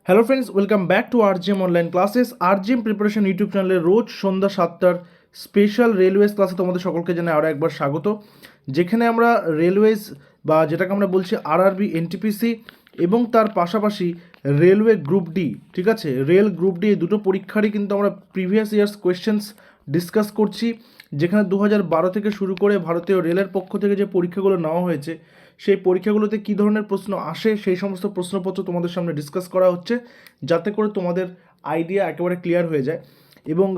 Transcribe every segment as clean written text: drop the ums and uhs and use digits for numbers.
Hello friends, welcome back to RGM online classes. RGM preparation YouTube চ্যানেলে রোজ সন্ধ্যা 7টার special railways ক্লাসে তোমাদের সকলকে জানাই আরও একবার স্বাগত, যেখানে আমরা রেলওয়েজ বা যেটাকে আমরা বলছি আরআরবি, এনটিপিসি এবং তার পাশাপাশি রেলওয়ে গ্রুপ ডি, ঠিক আছে, রেল গ্রুপ ডি, এই দুটো পরীক্ষারই কিন্তু আমরা প্রিভিয়াস ইয়ার্স কোয়েশ্চেন্স ডিসকাস করছি। যেখানে 2012 থেকে শুরু করে ভারতীয় রেলের পক্ষ থেকে যে পরীক্ষাগুলো নেওয়া হয়েছে, সেই পরীক্ষাগুলোতে কী ধরনের প্রশ্ন আসে সেই সমস্ত প্রশ্নপত্র তোমাদের সামনে ডিসকাস করা হচ্ছে, যাতে করে তোমাদের আইডিয়া একেবারে ক্লিয়ার হয়ে যায়। এবং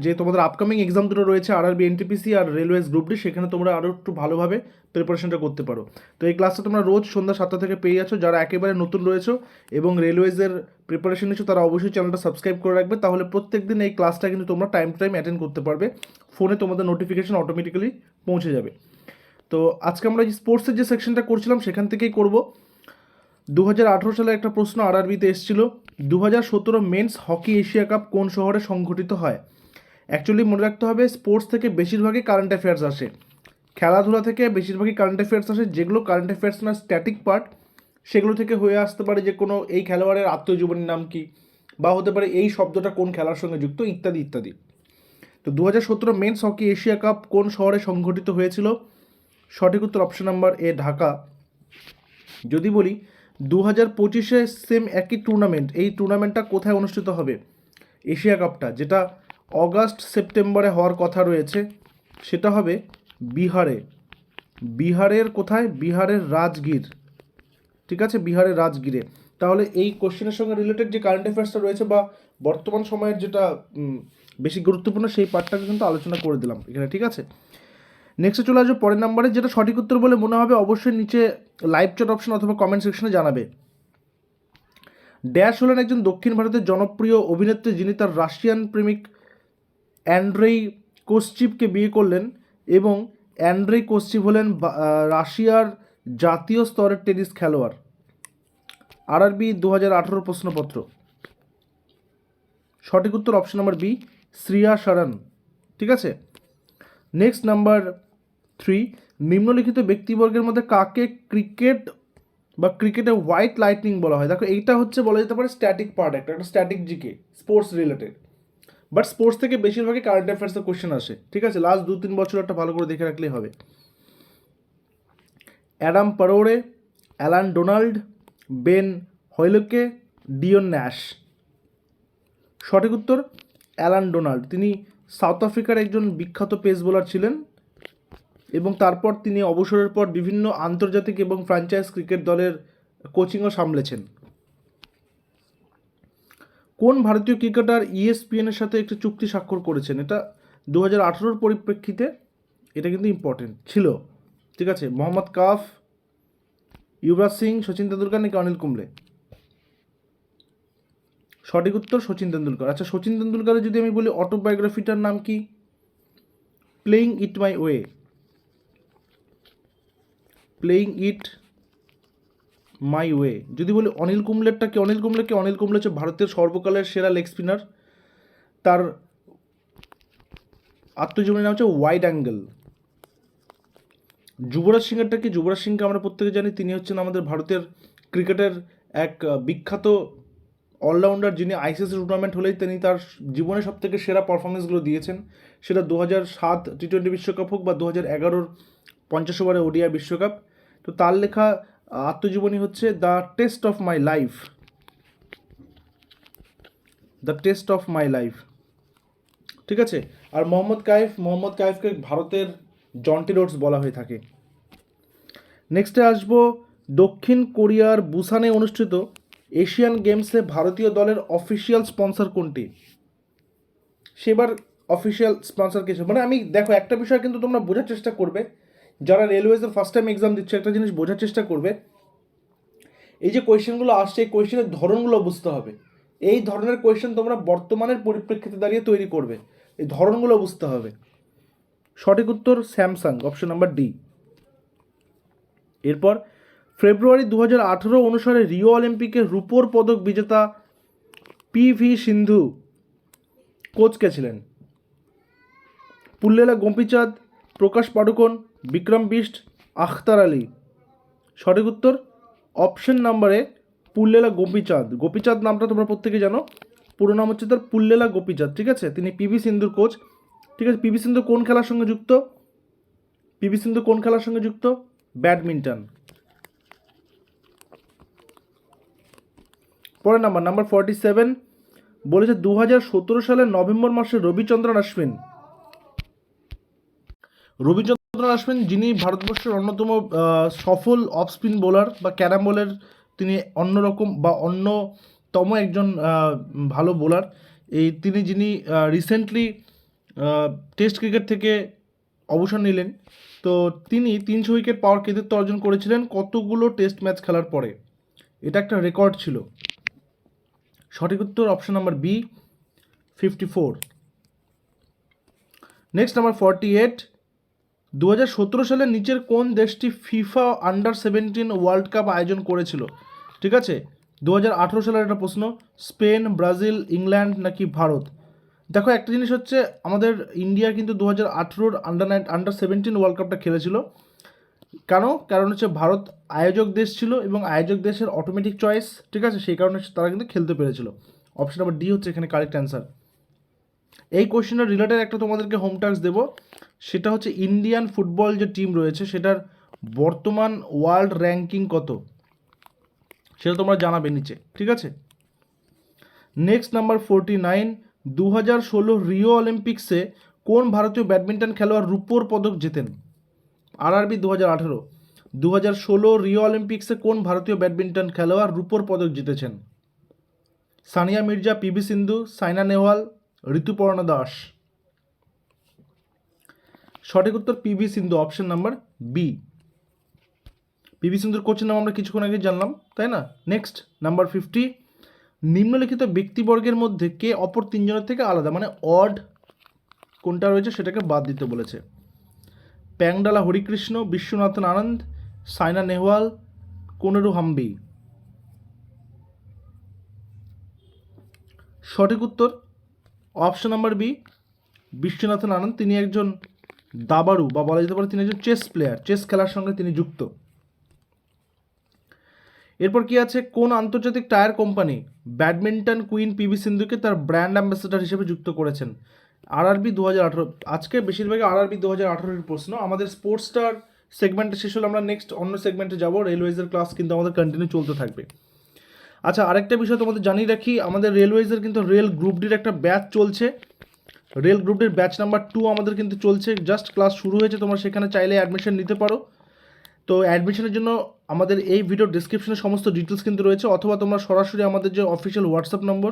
যে তোমাদের আপকামিং এক্সাম দুটো রয়েছে আরআরবি, এনটিপিসি আর রেলওয়েজ গ্রুপ ডি, সেখানে তোমরা আরও একটু ভালোভাবে প্রিপারেশনটা করতে পারো। তো এই ক্লাসটা তোমরা রোজ সন্ধ্যা 7টা থেকে পেয়ে যাচ্ছ। যারা একেবারে নতুন রয়েছো এবং রেলওয়েজের প্রিপারেশন নিচ্ছ, তারা অবশ্যই চ্যানেলটা সাবস্ক্রাইব করে রাখবে, তাহলে প্রত্যেক দিন এই ক্লাসটা কিন্তু তোমরা টাইম টু টাইম অ্যাটেন্ড করতে পারবে। ফোনে তোমাদের নোটিফিকেশন অটোমেটিক্যালি পৌঁছে যাবে। তো আজকে আমরা যে স্পোর্টসের যে সেকশনটা করছিলাম সেখান থেকেই করব। 2018 সালে একটা প্রশ্ন আরআরবিতে এসেছিল, 2017 মেন্স হকি এশিয়া কাপ কোন শহরে সংঘটিত হয়? অ্যাকচুয়ালি মনে রাখতে হবে, স্পোর্টস থেকে বেশিরভাগই কারেন্ট অ্যাফেয়ার্স আসে, খেলাধুলা থেকে বেশিরভাগই কারেন্ট অ্যাফেয়ার্স আসে। যেগুলো কারেন্ট অ্যাফেয়ার্স না স্ট্যাটিক পার্ট, সেগুলো থেকে হয়ে আসতে পারে যে কোনো এই খেলোয়াড়ের আত্মজীবনীর নাম কি, বা হতে পারে এই শব্দটা কোন খেলার সঙ্গে যুক্ত, ইত্যাদি ইত্যাদি। তো 2017 মেন্স হকি এশিয়া কাপ কোন শহরে সংঘটিত হয়েছিল? সঠিক উত্তর অপশন নাম্বার এ, ঢাকা। যদি বলি 2025-এ সেম একই টুর্নামেন্ট, এই টুর্নামেন্টটা কোথায় অনুষ্ঠিত হবে? এশিয়া কাপটা, যেটা অগাস্ট সেপ্টেম্বরে হওয়ার কথা রয়েছে, সেটা হবে বিহারে। বিহারের কোথায়? বিহারের রাজগীর, ঠিক আছে, বিহারের রাজগীরে। তাহলে এই কোশ্চেনের সঙ্গে রিলেটেড যে কারেন্ট অ্যাফেয়ার্সটা রয়েছে বা বর্তমান সময়ের যেটা বেশি গুরুত্বপূর্ণ, সেই পার্টটাকে কিন্তু আলোচনা করে দিলাম এখানে, ঠিক আছে। নেক্সটে চলে আসবে পরের নাম্বারে, যেটা সঠিক উত্তর বলে মনে হবে অবশ্যই নিচে লাইভ চ্যাট অপশন অথবা কমেন্ট সেকশনে জানাবে। ড্যাশ হলেন একজন দক্ষিণ ভারতের জনপ্রিয় অভিনেত্রী, যিনি তার রাশিয়ান প্রেমিক অ্যান্ড্রেই কোস্চিভকে বিয়ে করলেন, এবং অ্যান্ড্রেই কোস্চিভ হলেন রাশিয়ার জাতীয় স্তরের টেনিস খেলোয়াড়। আরআরবি 2018 প্রশ্নপত্র। সঠিক উত্তর অপশন নাম্বার বি, শ্রিয়া শরণ, ঠিক আছে। নেক্সট নাম্বার 3, নিম্নলিখিত ব্যক্তিবর্গের মধ্যে কাকে ক্রিকেট বা ক্রিকেটে হোয়াইট লাইটনিং বলা হয়? দেখো, এইটা হচ্ছে বলা যেতে পারে স্ট্যাটিক পার্ট, একটা static GK, sports related, but sports থেকে বেশিরভাগই কারেন্ট অ্যাফেয়ার্সের কোশ্চেন আসে, ঠিক আছে। লাস্ট 2-3 বছর একটা ভালো করে দেখে রাখলেই হবে। Adam Parore, Allan Donald, Ben Hollioake, Dion Nash. সঠিক উত্তর অ্যালান ডোনাল্ড। তিনি সাউথ আফ্রিকার একজন বিখ্যাত পেস বোলার ছিলেন, এবং তারপর তিনি অবসরের পর বিভিন্ন আন্তর্জাতিক এবং ফ্র্যাঞ্চাইজ ক্রিকেট দলের কোচিংও সামলেছেন। কোন ভারতীয় ক্রিকেটার ইএসপিএনের সাথে একটি চুক্তি স্বাক্ষর করেছেন? এটা 2018 পরিপ্রেক্ষিতে এটা কিন্তু ইম্পর্টেন্ট ছিল, ঠিক আছে। মোহাম্মদ কাফ, যুবরাজ সিং, সচিন তেন্ডুলকার নাকি অনিল কুম্বলে? সঠিক উত্তর সচিন তেন্ডুলকার। আচ্ছা, সচিন তেন্ডুলকারের যদি আমি বলি অটোবায়োগ্রাফিটার নাম কি? Playing it my way. Playing it my way. যদি বলি অনিল কুম্বলেরটা কি? অনিল কুম্বলে হচ্ছে ভারতের সর্বকালের সেরা লেগ স্পিনার, তার আত্মজীবনীর নাম হচ্ছে ওয়াইড অ্যাঙ্গেল। যুবরাজ সিংয়েরটা কি? যুবরাজ সিংকে আমরা প্রত্যেকে জানি, তিনি হচ্ছেন আমাদের ভারতের ক্রিকেটের এক বিখ্যাত অলরাউন্ডার, যিনি আইসিসি টুর্নামেন্ট হলেই তিনি তার জীবনে সবথেকে সেরা পারফরমেন্সগুলো দিয়েছেন। সেটা 2007 টি-20 বিশ্বকাপ হোক বা 2011 50 ওভারে ওডিআই বিশ্বকাপ। তো তার লেখা আত্মজীবনী হচ্ছে the test of my life. The test of my life, ঠিক আছে। আর মোহাম্মদ কাইফকে ভারতের জন্টি রোডস বলা হয়ে থাকে। নেক্সটে আসবো, দক্ষিণ কোরিয়ার বুসানে অনুষ্ঠিত এশিয়ান গেমসে ভারতীয় দলের অফিসিয়াল স্পন্সর কোনটি? সেবার অফিসিয়াল স্পন্সর কিছু, মানে আমি দেখো একটা বিষয় কিন্তু তোমরা বোঝার চেষ্টা করবে, যারা রেলওয়েজের ফার্স্ট টাইম এক্সাম দিচ্ছে, একটা জিনিস বোঝার চেষ্টা করবে, এই যে কোয়েশ্চেনগুলো আসছে, এই কোয়েশ্চেনের ধরনগুলো বুঝতে হবে। এই ধরনের কোয়েশ্চেন তোমরা বর্তমানের পরিপ্রেক্ষিতে দাঁড়িয়ে তৈরি করবে, এই ধরনগুলো বুঝতে হবে। সঠিক উত্তর স্যামসাং, অপশন নাম্বার ডি। এরপর ফেব্রুয়ারি 2018 অনুসারে রিও অলিম্পিকের রূপোর পদক বিজেতা পিভি সিন্ধু কোচ কে ছিলেন? পুল্লেলা গোপীচাঁদ, প্রকাশ পাডুকোন, বিক্রম বিষ্ট, আখতার আলী। সঠিক উত্তর অপশন নাম্বারে পুল্লেলা গোপীচাঁদ। গোপীচাঁদ নামটা তোমরা প্রত্যেকে জানো, পুরো নাম হচ্ছে তার পুল্লেলা গোপীচাঁদ, ঠিক আছে। তিনি পিভি সিন্ধুর কোচ, ঠিক আছে। পিভি সিন্ধু কোন খেলার সঙ্গে যুক্ত? পিভি সিন্ধু কোন খেলার সঙ্গে যুক্ত? ব্যাডমিন্টন। পরের নাম্বার 47 বলেছে 2017 সালের নভেম্বর মাসে রবিচন্দ্রন অশ্বিন, রবিচন্দ্রন অশ্বিন যিনি ভারতবর্ষের অন্যতম সফল অফ স্পিন বোলার বা ক্যারাম বলের, তিনি অন্যরকম বা অন্যতম একজন ভালো বোলার। তিনি যিনি রিসেন্টলি টেস্ট ক্রিকেট থেকে অবসর নিলেন। তো তিনি 300 উইকেট পাওয়ার কৃতিত্ব অর্জন করেছিলেন কতগুলো টেস্ট ম্যাচ খেলার পরে। এটা একটা রেকর্ড ছিল। সঠিক উত্তর option number B, 54। Next number 48, 2017 সালে নিচের কোন দেশটি ফিফা আন্ডার-17 ওয়ার্ল্ড কাপ আয়োজন করেছিল? ঠিক আছে, 2018 সালের একটা প্রশ্ন। স্পেন, ব্রাজিল, ইংল্যান্ড নাকি ভারত? দেখো একটা জিনিস হচ্ছে, আমাদের ইন্ডিয়া কিন্তু 2018 আন্ডার-17 ওয়ার্ল্ড কাপটা খেলেছিল। কারণ হচ্ছে ভারত আয়োজক দেশ ছিল এবং আয়োজক দেশের অটোমেটিক চয়েস, ঠিক আছে, সেই কারণে তারা কিন্তু খেলতে পেরেছিল। অপশন নাম্বার ডি হচ্ছে এখানে কারেক্ট অ্যান্সার। এই কোশ্চেনের রিলেটেড একটা তোমাদেরকে হোম টাস্ক দেবো, সেটা হচ্ছে ইন্ডিয়ান ফুটবল যে টিম রয়েছে সেটার বর্তমান ওয়ার্ল্ড র্যাঙ্কিং কত, সেটা তোমরা জানাবে নিচে, ঠিক আছে। নেক্সট নাম্বার 49, 2016 রিও অলিম্পিক্সে কোন ভারতীয় ব্যাডমিন্টন খেলোয়াড় রূপোর পদক জেতেন? আরআরবি 2018, 2016 রিও অলিম্পিক্সে কোন ভারতীয় ব্যাডমিন্টন খেলোয়াড় রূপোর পদক জিতেছেন? সানিয়া মির্জা, পিভি সিন্ধু, সাইনা নেহওয়াল, ঋতুপর্ণা দাস। সঠিক উত্তর পিভি সিন্ধু, অপশন নাম্বার বি। পিভি সিন্ধুর কোচের নাম আমরা কিছুক্ষণ আগে জানলাম, তাই না। নেক্সট নাম্বার 50, নিম্নলিখিত ব্যক্তিবর্গের মধ্যে কে অপর তিনজনের থেকে আলাদা, মানে অড কোনটা রয়েছে সেটাকে বাদ দিতে বলেছে? প্যাংডালা হরিকৃষ্ণ, বিশ্বনাথন আনন্দ, সাইনা নেহওয়াল, কোনেরু হাম্বি। সঠিক উত্তর option number B, Viswanathan Anand. তিনি একজন দাবাড়ু বা বলা যেতে পারে তিনি একজন চেস প্লেয়ার, চেস খেলার সঙ্গে তিনি যুক্ত। এরপর কি আছে, কোন আন্তর্জাতিক tyre company badminton queen PV সিন্ধুকে তার ব্র্যান্ড অ্যাম্বাসেডর হিসেবে যুক্ত করেছেন? আরআরবি 2018। আজকে বেশিরভাগই আরআরবি 2018-এর প্রশ্ন। আমাদের স্পোর্টস স্টার সেগমেন্টে শেষ হলে আমরা নেক্সট অন্য সেগমেন্টে যাব। রেলওয়েজের ক্লাস কিন্তু আমাদের কন্টিনিউ চলতে থাকবে। আচ্ছা, আরেকটা বিষয় তোমাদের জানিয়ে রাখি, আমাদের রেলওয়েজের কিন্তু রেল গ্রুপ ডির একটা ব্যাচ চলছে। রেল গ্রুপ ডির ব্যাচ নাম্বার 2 আমাদের কিন্তু চলছে, জাস্ট ক্লাস শুরু হয়েছে। তোমরা সেখানে চাইলে অ্যাডমিশন নিতে পারো। তো অ্যাডমিশনের জন্য আমাদের এই ভিডিও ডিসক্রিপশনে সমস্ত ডিটেলস কিন্তু রয়েছে, অথবা তোমরা সরাসরি আমাদের যে অফিসিয়াল হোয়াটসঅ্যাপ নম্বর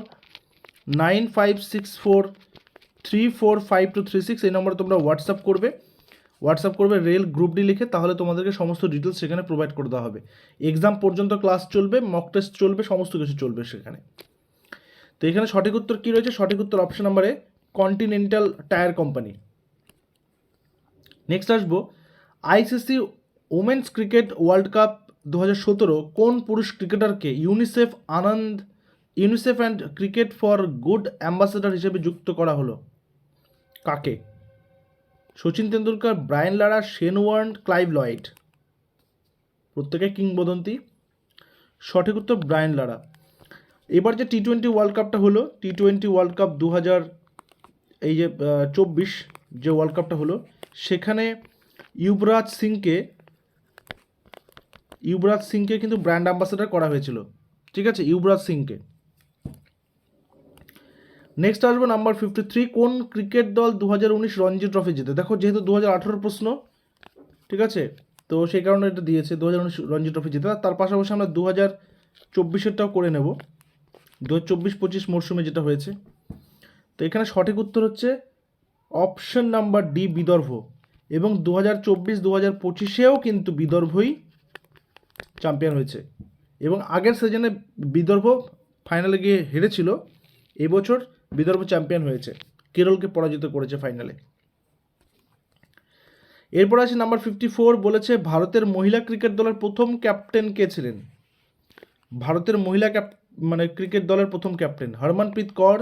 9564345236 এই নম্বরে তোমরা হোয়াটসঅ্যাপ করবে রেল গ্রুপ ডি লিখে, তাহলে তোমাদেরকে সমস্ত ডিটেলস সেখানে প্রোভাইড করে দেওয়া হবে। এক্সাম পর্যন্ত ক্লাস চলবে, মক টেস্ট চলবে, সমস্ত কিছু চলবে সেখানে। তো এখানে সঠিক উত্তর কী রয়েছে? সঠিক উত্তর অপশন নাম্বারে কন্টিনেন্টাল টায়ার কোম্পানি। নেক্সট আসবো, ICC women's cricket world cup 2017 কোন পুরুষ ক্রিকেটারকে UNICEF and cricket for good ambassador হিসেবে যুক্ত করা হলো? কাকে? Sachin Tendulkar, Brian Lara, Shane Warne, Clive Lloyd. প্রত্যেকে কিংবদন্তি। সঠিক উত্তর ব্রায়ান লারা। এবার যে টি-20 ওয়ার্ল্ড কাপটা হলো, টি-20 ওয়ার্ল্ড কাপ 2024 যে ওয়ার্ল্ড কাপটা হলো, সেখানে ইউবরাজ সিংকে কিন্তু ব্র্যান্ড অ্যাম্বাসেডর করা হয়েছিল, ঠিক আছে, ইউবরাজ সিংকে। নেক্সট আসবো নাম্বার 53, কোন ক্রিকেট দল 2019 রঞ্জি ট্রফি জেতে? দেখো যেহেতু 2018 প্রশ্ন, ঠিক আছে, তো সেই কারণে এটা দিয়েছে 2019 রঞ্জি ট্রফি জেতে। তার পাশাপাশি আমরা 2024-এরটাও করে নেব, 2024-25 মরশুমে যেটা হয়েছে। তো এখানে সঠিক উত্তর হচ্ছে অপশন নাম্বার ডি, বিদর্ভ। এবং 2024-2025-এও কিন্তু বিদর্ভই চ্যাম্পিয়ন হয়েছে, এবং আগের সিজনে বিদর্ভ ফাইনালে গিয়ে হেরেছিল। এবছর বিদর্ভ চ্যাম্পিয়ন হয়েছে, কেরলকে পরাজিত করেছে ফাইনালে। এরপর আছে নাম্বার 54, বলেছে ভারতের মহিলা ক্রিকেট দলের প্রথম ক্যাপ্টেন কে ছিলেন? ভারতের মহিলা ক্রিকেট দলের প্রথম ক্যাপ্টেন হরমনপ্রীত কৌর,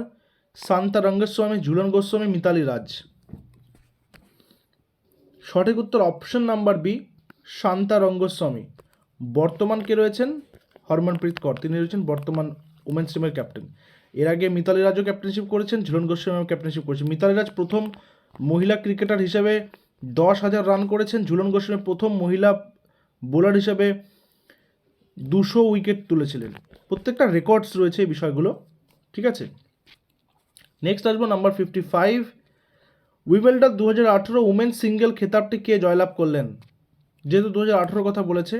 শান্তা রঙ্গস্বামী, ঝুলন গোস্বামী, মিতালি রাজ। সঠিক উত্তর option number B, Shantha Rangaswamy. বর্তমান কে রয়েছেন? হরমনপ্রীত কৌর, তিনি রয়েছেন বর্তমান উমেন্স টিমের ক্যাপ্টেন। এর আগে মিতালি রাজও ক্যাপ্টেনশিপ করেছেন, ঝুলন গোস্বামীও ক্যাপ্টেনশিপ করেছেন। মিতালি রাজ প্রথম মহিলা ক্রিকেটার হিসেবে 10,000 রান করেছেন, ঝুলন গোস্বামী প্রথম মহিলা বোলার হিসেবে 200 উইকেট তুলেছিলেন। প্রত্যেকটা রেকর্ডস রয়েছে এই বিষয়গুলো, ঠিক আছে। নেক্সট আসবো নাম্বার 55, উইম্বলডন 2018 উমেন্স সিঙ্গেল খেতাবটি কে জয়লাভ করলেন? যেহেতু 2018 কথা বলেছে,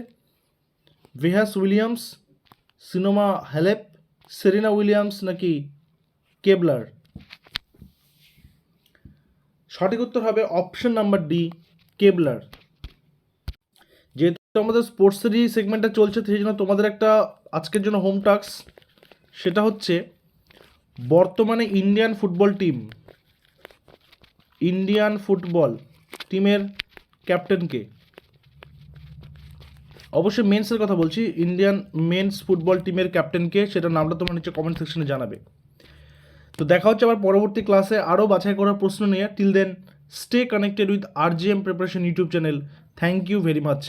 Venus Williams, Simona Halep, Serena Williams নাকি কেবলার? সঠিক উত্তর হবে অপশন নাম্বার ডি, কেবলার। যেহেতু আমাদের স্পোর্টসেরই সেগমেন্টটা চলছে, সেই জন্য তোমাদের একটা আজকের জন্য হোম টাস্ক, সেটা হচ্ছে বর্তমানে ইন্ডিয়ান ফুটবল টিমের ক্যাপ্টেনকে, অবশ্যই মেন্সের কথা বলছি, ইন্ডিয়ান মেন্স ফুটবল টিমের ক্যাপ্টেনকে, সেটা নামটা তোমার নিচে কমেন্ট সেকশনে জানাবে। তো দেখা হচ্ছে আবার পরবর্তী ক্লাসে আরও বাছাই করার প্রশ্ন নিয়ে। Till then stay connected with RGM preparation YouTube channel. Thank you very much.